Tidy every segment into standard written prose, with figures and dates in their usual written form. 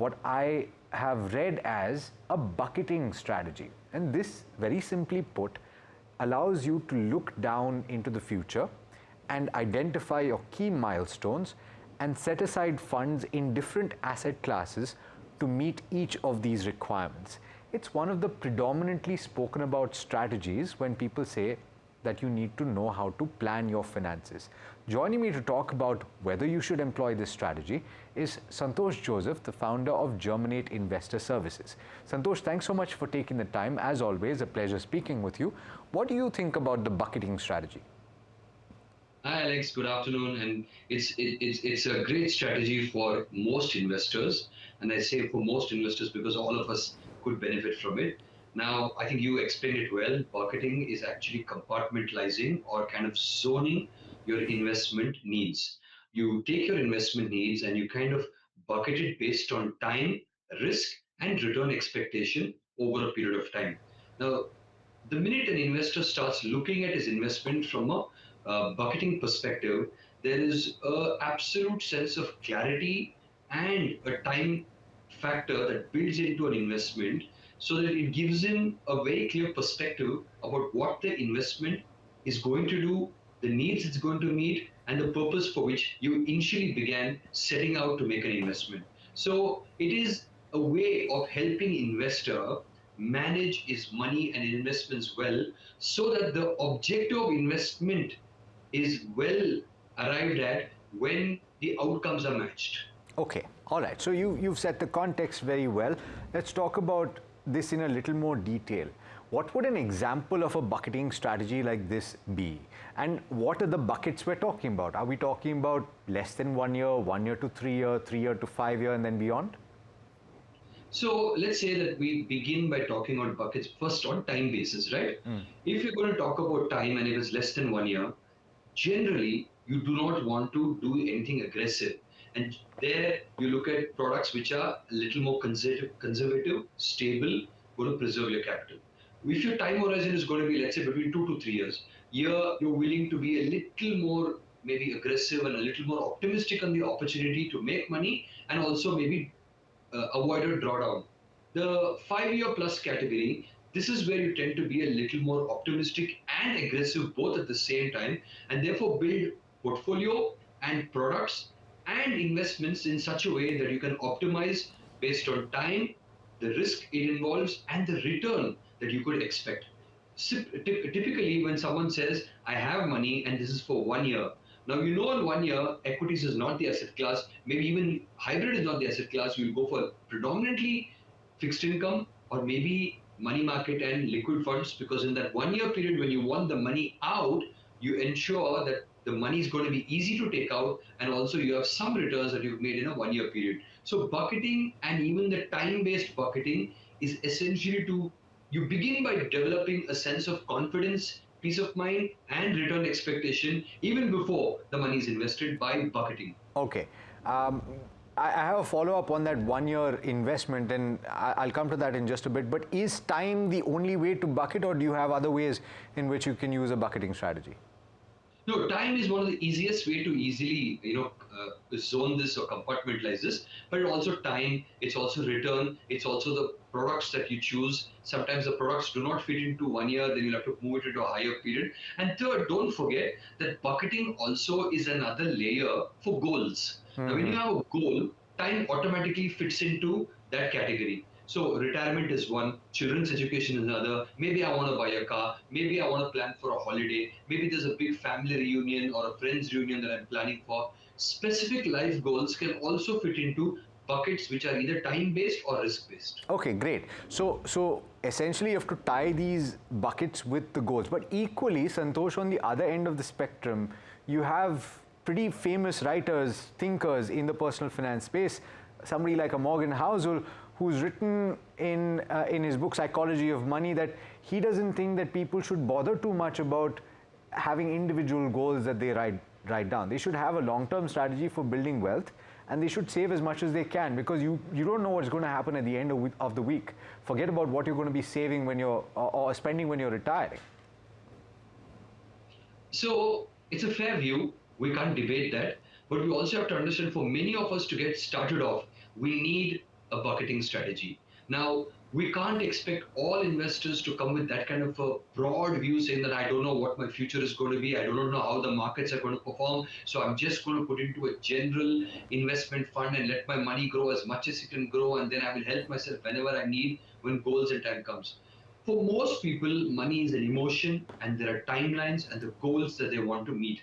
what I have read as a bucketing strategy. And this, very simply put, allows you to look down into the future and identify your key milestones and set aside funds in different asset classes to meet each of these requirements. It's one of the predominantly spoken about strategies when people say that you need to know how to plan your finances. Joining me to talk about whether you should employ this strategy is Santosh Joseph, the founder of Germinate Investor Services. Santosh, thanks so much for taking the time. As always, a pleasure speaking with you. What do you think about the bucketing strategy? Hi Alex, good afternoon. And it's a great strategy for most investors. And I say for most investors because all of us could benefit from it. Now, I think you explained it well. Bucketing is actually compartmentalizing or kind of zoning your investment needs. You take your investment needs and you kind of bucket it based on time, risk, and return expectation over a period of time. Now, the minute an investor starts looking at his investment from a bucketing perspective, there is an absolute sense of clarity and a time factor that builds into an investment so that it gives him a very clear perspective about what the investment is going to do, the needs it's going to meet, and the purpose for which you initially began setting out to make an investment. So it is a way of helping investor manage his money and investments well so that the objective of investment is well arrived at when the outcomes are matched. Okay, all right. So you've set the context very well. Let's talk about this in a little more detail. What would an example of a bucketing strategy like this be? And what are the buckets we're talking about? Are we talking about less than 1 year, 1 year to 3 year, 3 year to 5 year, and then beyond? So let's say that we begin by talking on buckets first on time basis, right? If you're going to talk about time and it is less than 1 year, generally you do not want to do anything aggressive. And there you look at products which are a little more conservative, stable, going to preserve your capital. If your time horizon is going to be, let's say, between 2 to 3 years, here you're willing to be a little more maybe aggressive and a little more optimistic on the opportunity to make money and also maybe avoided drawdown. The 5 year plus category, this is where you tend to be a little more optimistic and aggressive both at the same time, and therefore build portfolio and products and investments in such a way that you can optimize based on time, the risk it involves, and the return that you could expect. Typically, when someone says, I have money and this is for 1 year, now, you know, in 1 year, equities is not the asset class, maybe even hybrid is not the asset class. You'll go for predominantly fixed income or maybe money market and liquid funds because in that 1 year period, when you want the money out, you ensure that the money is going to be easy to take out and also you have some returns that you've made in a 1 year period. So bucketing and even the time-based bucketing is essentially to, you begin by developing a sense of confidence, peace of mind, and return expectation even before the money is invested by bucketing. Okay. I have a follow-up on that 1 year investment, and I'll come to that in just a bit. But is time the only way to bucket, or do you have other ways in which you can use a bucketing strategy? No, time is one of the easiest way to easily, zone this or compartmentalize this. But also time, it's also return, it's also the products that you choose. Sometimes the products do not fit into 1 year, then you'll have to move it into a higher period. And third, don't forget that bucketing also is another layer for goals. Now, when you have a goal, time automatically fits into that category. So retirement is one, children's education is another. Maybe I want to buy a car. Maybe I want to plan for a holiday. Maybe there's a big family reunion or a friends reunion that I'm planning for. Specific life goals can also fit into buckets which are either time-based or risk-based. Okay, great. So essentially you have to tie these buckets with the goals. But equally, Santosh, on the other end of the spectrum, you have pretty famous writers, thinkers in the personal finance space. Somebody like a Morgan Housel, who's written in his book Psychology of Money that he doesn't think that people should bother too much about having individual goals that they write down. They should have a long-term strategy for building wealth, and they should save as much as they can because you don't know what's going to happen at the end of the week. Forget about what you're going to be saving when you're or spending when you're retiring. So it's a fair view. We can't debate that. But we also have to understand for many of us to get started off, we need a bucketing strategy. Now, we can't expect all investors to come with that kind of a broad view saying that I don't know what my future is going to be, I don't know how the markets are going to perform, so I'm just going to put into a general investment fund and let my money grow as much as it can grow, and then I will help myself whenever I need when goals and time comes. For most people, money is an emotion and there are timelines and the goals that they want to meet.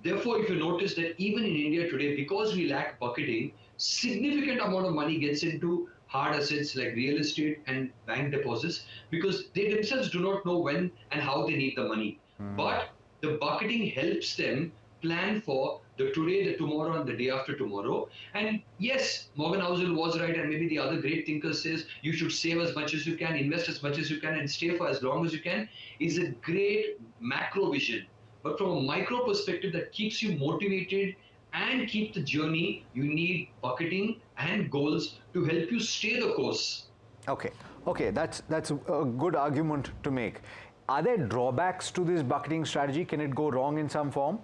Therefore, if you notice that even in India today, because we lack bucketing, significant amount of money gets into hard assets like real estate and bank deposits because they themselves do not know when and how they need the money. But the bucketing helps them plan for the today, the tomorrow, and the day after tomorrow. And yes, Morgan Housel was right, and maybe the other great thinker says you should save as much as you can, invest as much as you can, and stay for as long as you can, is a great macro vision. But from a micro perspective that keeps you motivated and keep the journey, you need bucketing and goals to help you stay the course. Okay, okay, that's a good argument to make. Are there drawbacks to this bucketing strategy? Can it go wrong in some form?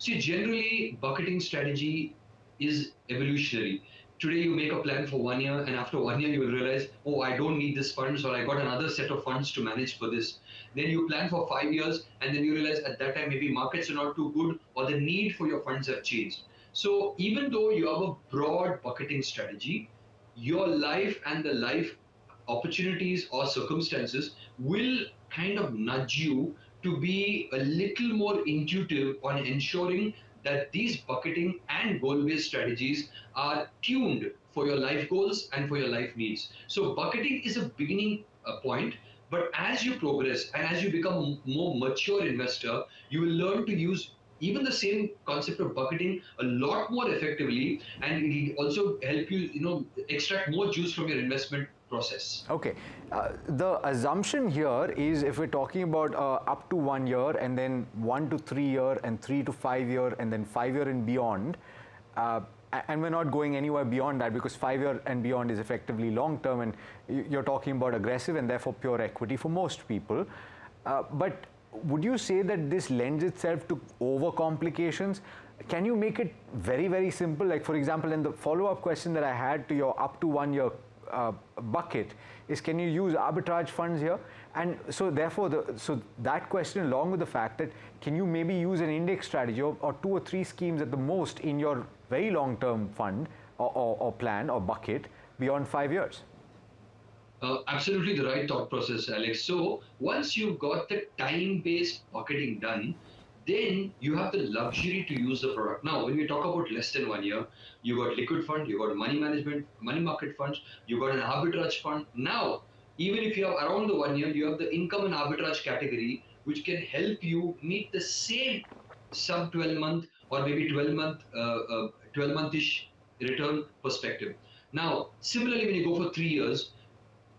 See, generally, bucketing strategy is evolutionary. Today, you make a plan for 1 year, and after 1 year, you will realize, oh, I don't need this funds, or I got another set of funds to manage for this. Then you plan for 5 years, and then you realize at that time maybe markets are not too good, or the need for your funds have changed. So, even though you have a broad bucketing strategy, your life and the life opportunities or circumstances will kind of nudge you to be a little more intuitive on ensuring that these bucketing and goal-based strategies are tuned for your life goals and for your life needs. So bucketing is a beginning point, but as you progress and as you become a more mature investor, you will learn to use even the same concept of bucketing a lot more effectively, and it will also help you, extract more juice from your investment process. Okay, the assumption here is if we're talking about up to 1 year and then 1 to 3 year and 3 to 5 year and then 5 year and beyond, and we're not going anywhere beyond that because 5 year and beyond is effectively long term, and you're talking about aggressive and therefore pure equity for most people. But would you say that this lends itself to over complications? Can you make it very, very simple? Like, for example, in the follow-up question that I had to your up to 1 year bucket is, can you use arbitrage funds here? And so therefore, so that question, along with the fact that can you maybe use an index strategy or 2 or 3 schemes at the most in your very long-term fund or plan or bucket beyond 5 years? Absolutely the right thought process, Alex. So once you've got the time-based bucketing done, then you have the luxury to use the product. Now, when we talk about less than 1 year, you got liquid fund, you got money management, money market funds, you got an arbitrage fund. Now, even if you have around the 1 year, you have the income and arbitrage category, which can help you meet the same sub 12 month or maybe 12 month-ish return perspective. Now, similarly, when you go for 3 years,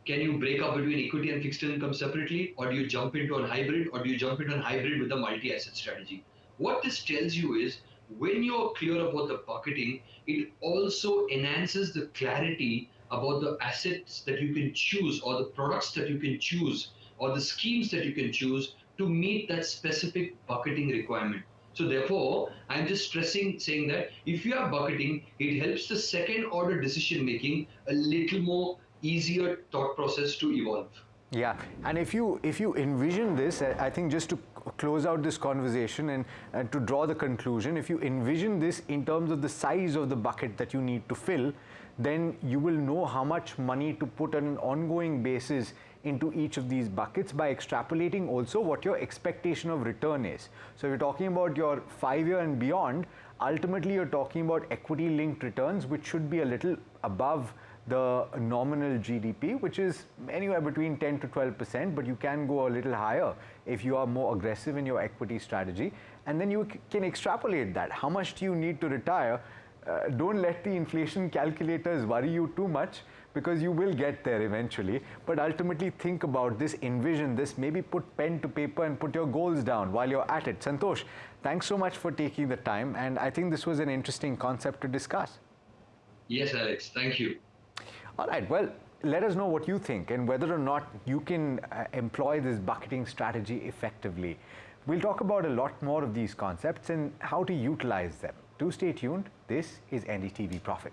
can you break up between equity and fixed income separately, or do you jump into a hybrid, or do you jump into a hybrid with a multi-asset strategy? What this tells you is when you're clear about the bucketing, it also enhances the clarity about the assets that you can choose, or the products that you can choose, or the schemes that you can choose to meet that specific bucketing requirement. So therefore, I'm just stressing saying that if you are bucketing, it helps the second order decision making a little more easier thought process to evolve. Yeah, and if you envision this, I think just to close out this conversation and to draw the conclusion, if you envision this in terms of the size of the bucket that you need to fill, then you will know how much money to put on an ongoing basis into each of these buckets by extrapolating also what your expectation of return is. So if you're talking about your 5 year and beyond, ultimately you're talking about equity linked returns, which should be a little above the nominal GDP, which is anywhere between 10 to 12%, but you can go a little higher if you are more aggressive in your equity strategy. And then you can extrapolate that. How much do you need to retire? Don't let the inflation calculators worry you too much, because you will get there eventually. But ultimately think about this, envision this, maybe put pen to paper and put your goals down while you're at it. Santosh, thanks so much for taking the time. And I think this was an interesting concept to discuss. Yes, Alex, thank you. All right, well, let us know what you think and whether or not you can employ this bucketing strategy effectively. We'll talk about a lot more of these concepts and how to utilize them. Do stay tuned. This is NDTV Profit.